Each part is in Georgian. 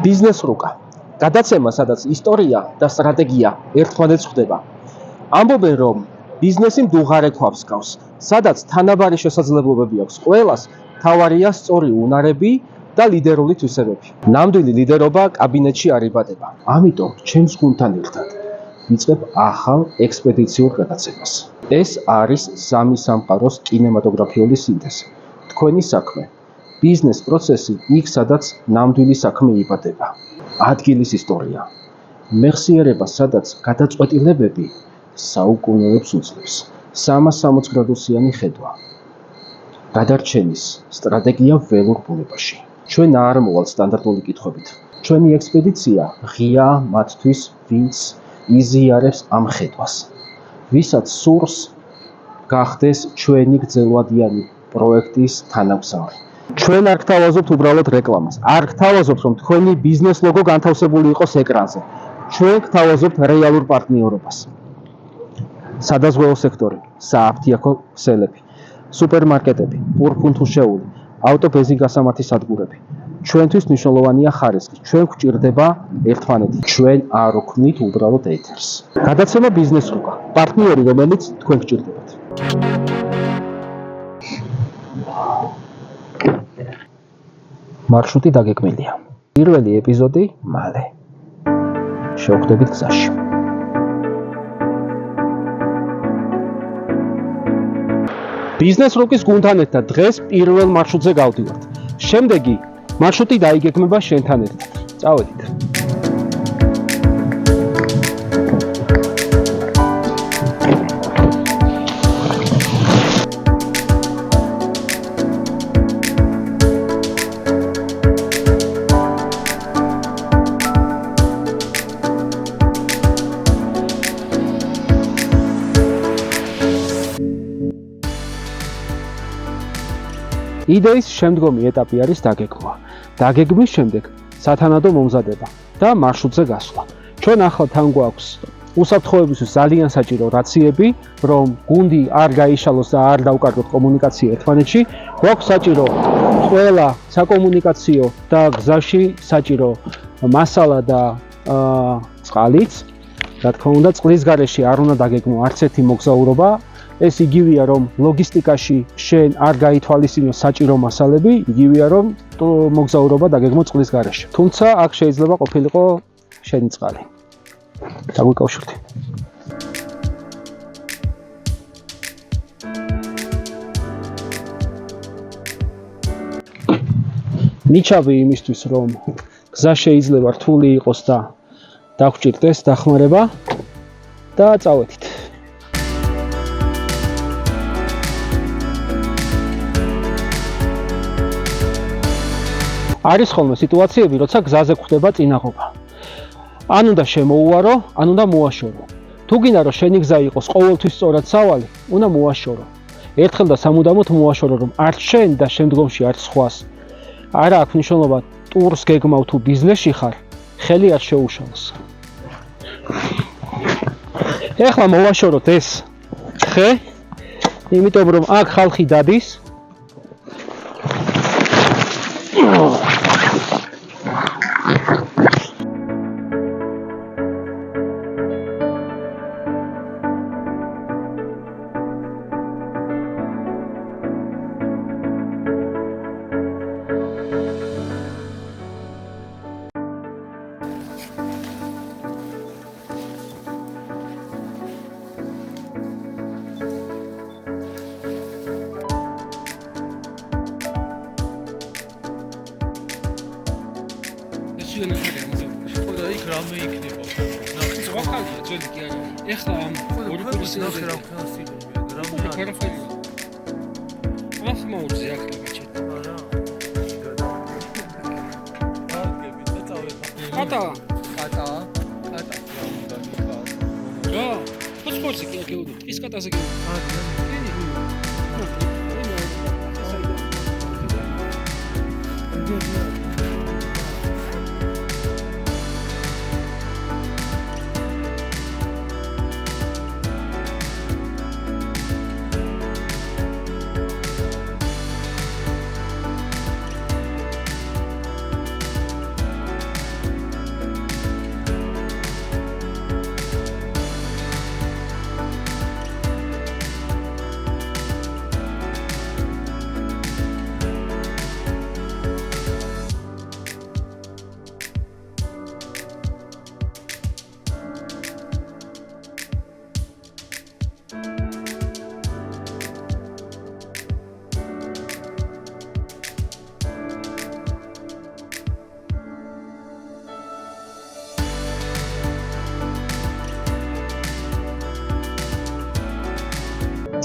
ბიზნეს რუკა. გადაცემა, სადაც ისტორია და სტრატეგია ერთმანეთს ხვდება. ამბობენ, რომ ბიზნესი მდუღარე ქვავს გავს, სადაც თანაბარი შესაძლებლობები აქვს ყველას, თავარია სწორი უნარები და ლიდერული თვისებები. ნამდვილი ლიდერობა კაბინეტში არ იბადება. ამიტომ ჩემს გუნდთან ერთად ვიწყებ ახალ ექსპედიციურ გადაცემას. ეს არის სამი სამყაროს კინემატოგრაფიული სინთეზი. თქვენი საქმე, ბიზნეს პროცესი იქ, სადაც ნამდვილი საქმე იბადება. ადგილის ისტორია, მეხსიერება, სადაც გადაწყვეტილებები საუკუნეებს უძლებს. 360 გრადუსიანი ხედვა. გადარჩენის სტრატეგია ველურ ბუნებაში. ჩვენ არ მოვალთ სტანდარტული კითხვებით. ჩვენი ექსპედიცია ღია მათთვის, ვინც იზიარებს ამ ხედვას. ვისაც სურს გახდეს ჩვენი გრძელვადიანი პროექტის თანამგზავრი. ჩვენ არ გთავაზობთ უბრალოდ რეკლამას. არ გთავაზობთ, რომ თქვენი ბიზნეს ლოგო განთავსებული იყოს ეკრანზე. ჩვენ გთავაზობთ რეალურ პარტნიორობას. სადაზღვევო სექტორი, სააფთიაქო ქსელები, სუპერმარკეტები, პურფუნთუშეული, ავტობენზინგასამართი სადგურები. ჩვენთვის მნიშვნელოვანია ხარისხი. ჩვენ გვჭირდება ერთმანეთი. ჩვენ არ ვქმნით უბრალოდ ეთერს. გადაცემა ბიზნეს რუკა. პარტნიორი, რომელიც თქვენ გჭირდებათ. მარშრუტი დაგეგმილია. პირველი ეპიზოდი მალე. შევხვდებით გზაში. ბიზნეს რუკის გუნდთან ერთად დღეს პირველ მარშრუტზე გავდივართ. შემდეგი მარშრუტი დაიგეგმება შენთან ერთად. წავედით. იდეის შემდგომი ეტაპი არის დაგეგმვა. დაგეგმვის შემდეგ სათანადო მომზადება და მარშრუტზე გასვლა. ჩვენ ახლა თან გვაქვს უსაფრთხოებისთვის ძალიან საჭირო რაციები, რომ გუნდი არ გაიშალოს და არ დავკარგოთ კომუნიკაცია ერთმანეთში. გვაქვს საჭირო ყველა საკომუნიკაციო და გზაში საჭირო მასალა და წყალიც. რა თქმა უნდა, წყლის გარეშე არ უნდა დაგეგმო არც ერთი მოგზაურობა. ეს იგივეა, რომ ლოგისტიკაში შენ არ გაითვალისწინო საჭირო მასალები, იგივეა, რომ მოგზაურობა დაგეგმო წყლის გარეშე. თუმცა აქ შეიძლება ყოფილიყო შენი წყალი. დაგვიკავშირდი. ნიჩაბი იმისთვის, რომ გზა შეიძლება რთული იყოს და დაგჭირდეს დახმარება და წავედით. არის ხოლმე სიტუაციები, როცა გზაზე გვხვდება წინაღობა. ან უნდა შემოუარო, ან უნდა მოაშორო. თუ გინდა რომ შენი გზა იყოს ყოველთვის სწორად სავალი, უნდა მოაშორო. ერთხელ და სამუდამოდ მოაშორო, რომ არც შენ და შემდგომში არც სხვას. არა აქვს მნიშვნელობა ტურს გეგმავ თუ ბიზნესში ხარ, ხელი არ შეუშალოს. ეხლა მოვაშოროთ ეს ხე, იმიტომ რომ აქ ხალხი დადის. და იქ რამე იქნება. ნახე, ვახალია ძველი კი არა. ეხლა ამ ორი კურსი ნახე რა ხალხს იღებია, რამე არაფერი. ას მოუძე ახლა გაჩერდა. არა. აგები და წავედა. ხატა. რა, ფოსფორსი კი აგეუდი. ის ხატაზე კი.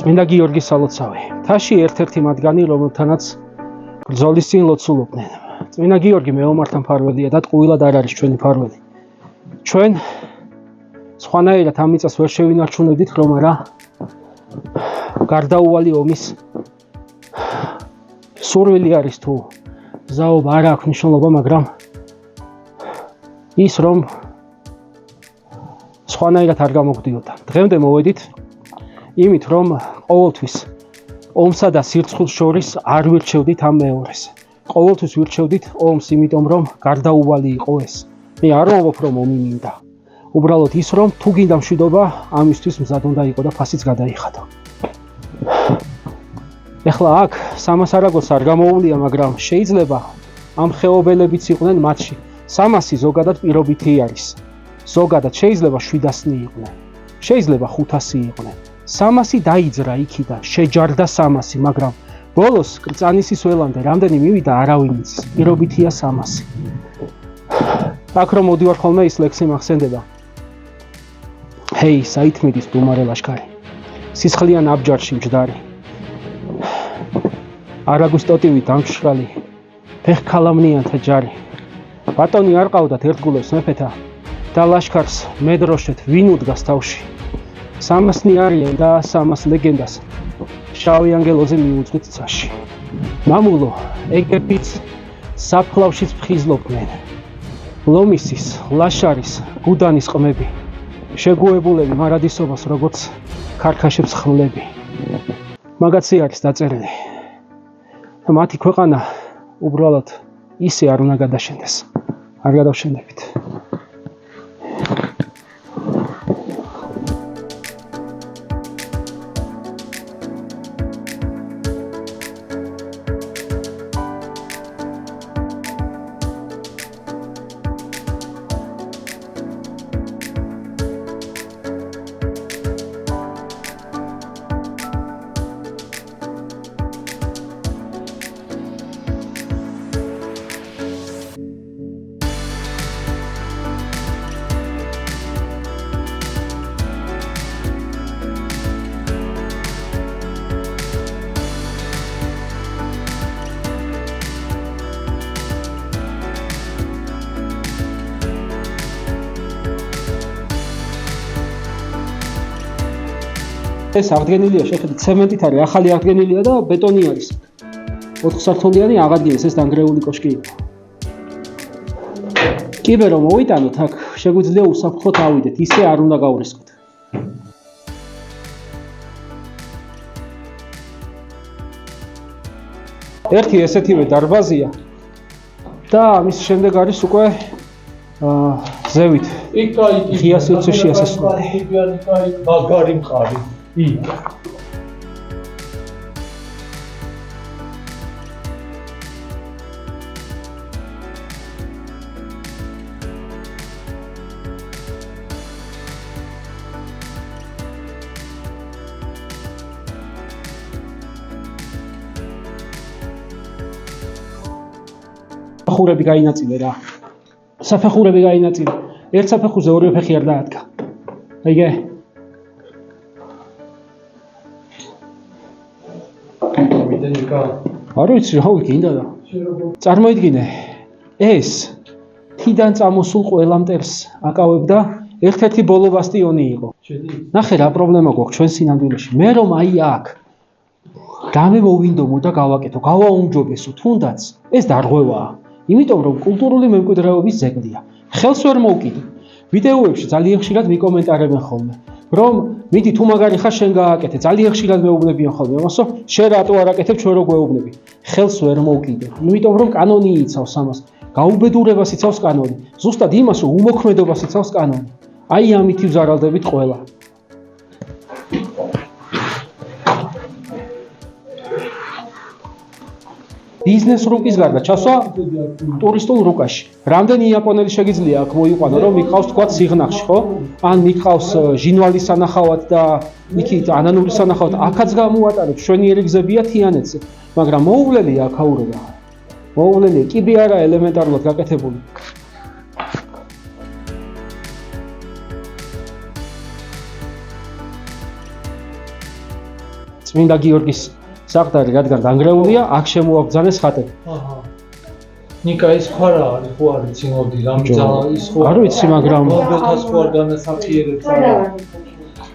წმინდა გიორგის სალოცავი. მთაში ერთ-ერთი მათგანი, რომელთანაც ბრძოლის წინ ლოცულობდნენ. წმინდა გიორგი მეომართა მფარველია და ტყუილად არ არის ჩვენი მფარველი. ჩვენ სხვანაირად ამ მიწას ვერ შევინარჩუნებდით, რომ არა გარდაუვალი ომის სურვილი არის თუ ზაობა არ აქვს მნიშვნელობა, მაგრამ ის რომ სხვანაირად არ გამოგვდიოდა. დღემდე მოვედით იმით, რომ ყოველთვის ომსა და სირცხვილს შორის არ ვირჩევდით ამ მეორეს. ყოველთვის ვირჩევდით ომს, იმიტომ რომ გარდაუვალი იყო ეს. მე არ ვამბობ, რომ ომი მინდა. უბრალოდ ის, რომ თუ გინდა მშვიდობა, ამისთვის მზად უნდა იყო და ფასიც გადაიხადო. ეხლა აქ სამას არაგოს არ გამოუვლია, მაგრამ შეიძლება ამ ხეობელებიც იყვნენ მათში. 300 ზოგადად პირობითი არის. ზოგადად შეიძლება 700 იყვნენ. შეიძლება 500 იყვნენ. 300 დაიძრა იქიდან, შეჯარდა 300, მაგრამ ბოლოს კრწანისის ველამდე რამდენი მივიდა არავინ იცის. პირობითია 300. აქ რომ მოდივარ ხოლმე ის ლექსი მახსენდება. ჰეი, საითმიდის დუმარე ლაშქარი. სისხლიან აბჯარში მჯდარი. არაგვის ტოტივით დამშრალი. ფეხქალამნიანთა ჯარი. ბატონი არ ყავდათ ერთგულებს მეფეთა და ლაშქარს მედროშეთ ვინ უდგას თავში. 300 არიან და 300 ლეგენდას შავი ანგელოზე მიუძღვით ცაში. მამულო, ეგებიც საფლავშიც ფხიზლობდნენ. ლომისის, ლაშარის, გუდანის ყმები. შეგუებულები მარადისობას როგორც ქარქაშებს ხმლები. მაგაცი არის დაწერილი. მათი ქვეყანა უბრალოდ ისე არ უნდა გადაშენდეს. არ გადავშენდებით. ეს აღდგენილია, შეხედეთ, ცემენტით არის, ახალი აღდგენილია და ბეტონი არის. 4 სართულიანი აღადგინეს, ეს დანგრეული კოშკი იყო. კიბე რომ მოვიტანოთ, აქ შეგვიძლია უსაფრთხოდ ავიდეთ, ისე არ უნდა გავრისკოთ. ერთი ესეთივე დარბაზია და მის შემდეგ არის უკვე ზევით. ღია სივრცეში ასასვლელი. მაგარი მყარი. საფეხურები გაინაწილე რა. საფეხურები გაინაწილე. ერთ საფეხურზე ორივე ფეხი არ დაადგა. აიგე? არ ვიცი რა გინდა და წარმოიდგინე ეს თიდან წამოსულ ყველა მტერს აკავებდა ერთ-ერთი ბოლო ბასტიონი იყო. ნახე რა პრობლემა გვაქვს ჩვენ სინამდვილეში. მე რომ აი აქ რამე მოვინდომო და გავაკეთო, გავაუმჯობესო, თუნდაც ეს დარღვევაა. იმიტომ რომ კულტურული მემკვიდრეობის ძეგლია. ხელს ვერ მოვკიდე. ვიდეოებში ძალიან ხშირად მიკომენტარებენ ხოლმე, რომ მიდი თუ მაგარი ხარ შენ გააკეთე, ძალიან ხშირად მეუბნებიან ხოლმე, ამასო შენ რატო არ აკეთებ, ჩვენ რო გვეუბნები. ხელს ვერ მოვკიდე. იმიტომ რომ კანონი იცავს ამას. გაუბედურებას იცავს კანონი. ზუსტად იმას რომ უმოქმედობას იცავს კანონი. აი ამით ვზარალდებით ყველა. ბიზნეს რუკის გარდა ჩასვა ტურისტულ რუკაში. რამდენი იაპონელი შეგიძლია აქ მოიყვანო, რომ მიყავს თქვა სიღნაღში, ხო? ან მიყავს ჟინვალის სანახავად და იქით ანანურის სანახავად, აქაც გამოატარებ შვენიერი გზებია თიანეთზე. მაგრამ მოუვლელია აქაურება. მოუვლელია, კიბე არა ელემენტარულად გაკეთებული. წმინდა გიორგის საყდარი, რადგან დანგრეულია, აქ შემოაბრძანეს ხატები. აჰა. ნიკა ის ხო რა არის, ხო არის ცინოდი, რამე ის ხო არ ვიცი, მაგრამ მოდელთას ხო არ განასახიერებს არა.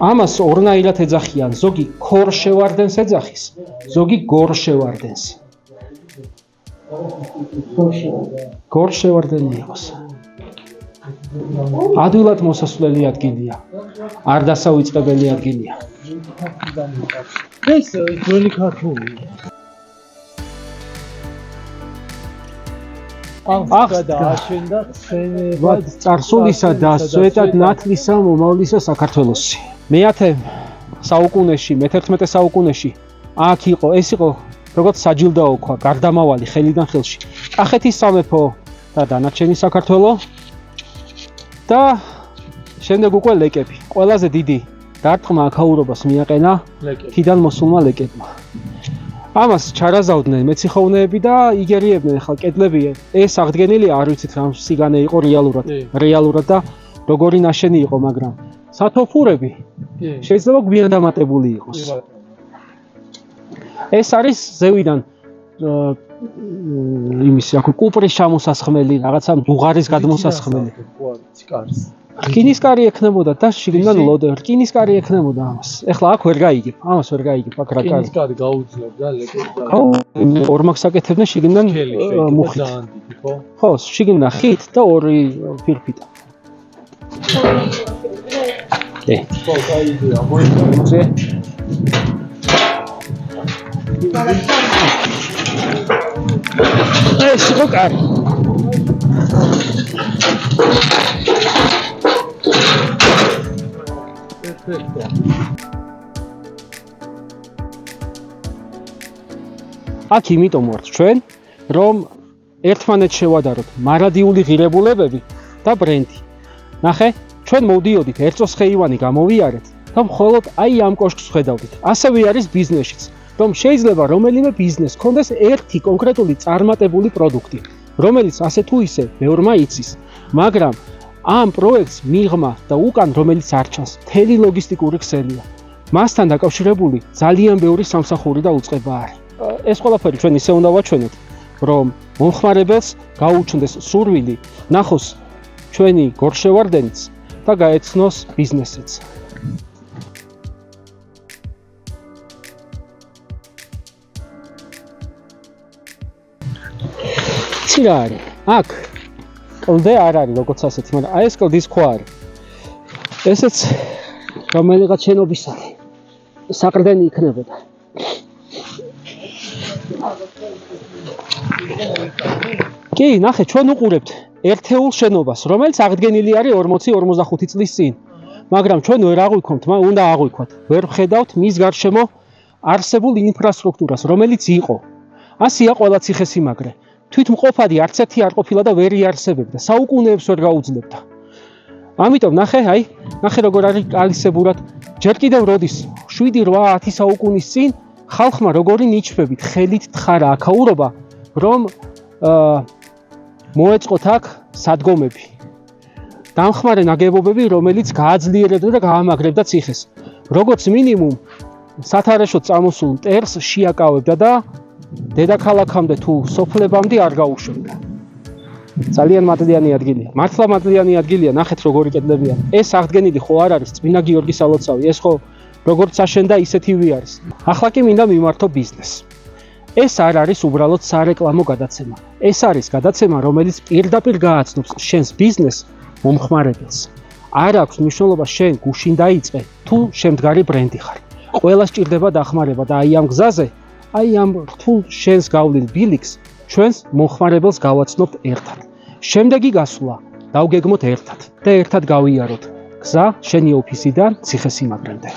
ამას ორნაირად ეძახიან, ზოგი ქორშევარდენს ეძახის, ზოგი გორშევარდენს. გორშევარდენი იყოს. ადვილად მოსასვლელი ადგილია. არ დასავიწყებელი ადგილია. ეს ძველი ქართული. ახლა დააშენდა ხსენება წარსულისა და სვეტად ნათლისა მომავლისა საქართველოსი. მე-10 საუკუნეში, მე-11 საუკუნეში აქ იყო, ეს იყო როგორც საჯილდაო ქვა, გარდამავალი ხელიდან ხელში. კახეთის სამეფო და დანარჩენი საქართველო და შემდეგ უკვე ლეკები. ყველაზე დიდი დარტყმა აქაურობას მიაყენა თიდან მოსულმა ლეკებმა. ამას ჩარაზავდნენ მეციხოვნეები და იგერიებდნენ, ხა კედლები ეს აღდგენილი არ ვიცით რა სიგანე იყო რეალურად და როგორი ნაშენი იყო, მაგრამ სათოფურები შეიძლება გვიან დამატებული იყოს. ეს არის ზევიდან იმის აქ კუპრის ჩამოსასხმელი, რაღაცა დუღარის გადმოსასხმელი. რკინისკარი ექნებოდა და შიგნიდან ლოდე, რკინისკარი ექნებოდა ამას. ეხლა აქ ვერ გაიგებ, ამას ვერ გაიგებ, აქ რა კარი. რკინისკარი გაუძლებდა ლეკებს. ორმაგს აკეთებდნენ შიგნიდან მუხით. ხო, შიგნიდან ხით და ორი ფირფიტა. ხო, გაიგია, მოიწონე. ეს იყო კარი. აქ იმიტომ ვართ ჩვენ, რომ ერთმანეთს შევადაროთ მარადიული ღირებულებები და ბრენდი. ნახე, ჩვენ მოვდიოდით ერწოს-ხეივანი გამოვიარეთ და მხოლოდ აი ამ კოშკს ხედავდით. ასევე არის ბიზნესშიც, რომ შეიძლება რომელიმე ბიზნეს ქონდეს ერთი კონკრეტული წარმატებული პროდუქტი, რომელიც ასე თუ ისე მეორმა იცის, მაგრამ ამ პროექტს მიღმა და უკან რომელიც არ ჩანს, მთელი ლოგისტიკური ქსელია. მასთან დაკავშირებული ძალიან ბევრი სამსახური და უწყება არის. ეს ყველაფერი ჩვენ ისე უნდა ვაჩვენოთ, რომ მომხმარებელს გაუჩნდეს სურვილი, ნახოს ჩვენი გორშევარდენიც და გაეცნოს ბიზნესიც. ცი რა არის? აქ კლდე არ არის როგორც ასეთი, მაგრამ აი ეს კლდის ქვა არის. ესეც რომელიღაც შენობისანი საყრდენი იქნებოდა. კი, ნახე, ჩვენ უყურებთ ერთეულ შენობას, რომელიც აღდგენილი არის 40-45 წლის წინ. მაგრამ ჩვენ ვერ აღვიქვამთ, უნდა აღვიქვათ. ვერ ვხედავთ მის გარშემო არსებულ ინფრასტრუქტურას, რომელიც იყო. ასია ყველა ციხესიმაგრე. თვითმყოფადი არც ერთი არ ყოფილა და ვერ იარსებებდა, საუკუნეებს ვერ გაუძლებდა. ამიტომ ნახე, ნახე როგორ არის კალისებურად. ჯერ კიდევ როდის 7-8 საუკუნის წინ ხალხმა როგორი ნიჩბებით ხელით თხარა აქაურობა, რომ მოეწყოთ აქ სადგომები. დამხმარე ნაგებობები, რომელიც გააძლიერებდა და გაამაგრებდა ციხეს. როგორც მინიმუმ სათარეშოდ წამოსულ მტერს შეაკავებდა და დედაქალაქამდე თუ სოფლებამდე არ გაუშვებდა. ძალიან მადლიანი ადგილია. მართლა მადლიანი ადგილია, ნახეთ როგორი კედლებია. ეს აღდგენილი ხო არ არის წმინდა გიორგის ალოცავი, ეს ხო როგორც აშენდა ისეთივე არის. ახლა კი მინდა მიმართო ბიზნესს. ეს არ არის უბრალოდ სარეკლამო გადაცემა. ეს არის გადაცემა, რომელიც პირდაპირ გააცნობს შენს ბიზნესს მომხმარებელს. არ აქვს მნიშვნელობა შენ გუშინ დაიწყე თუ შემდგარი ბრენდი ხარ. ყველა სჭირდება დახმარება და აი ამ გზაზე, აი ამ რთულ შენს გავლილ ბილიქს ჩვენს მომხმარებელს გავაცნობთ ერთად. შემდეგი გასვლა დავგეგმოთ ერთად და ერთად გავიაროთ გზა შენი ოფისიდან ციხესიმაგრემდე.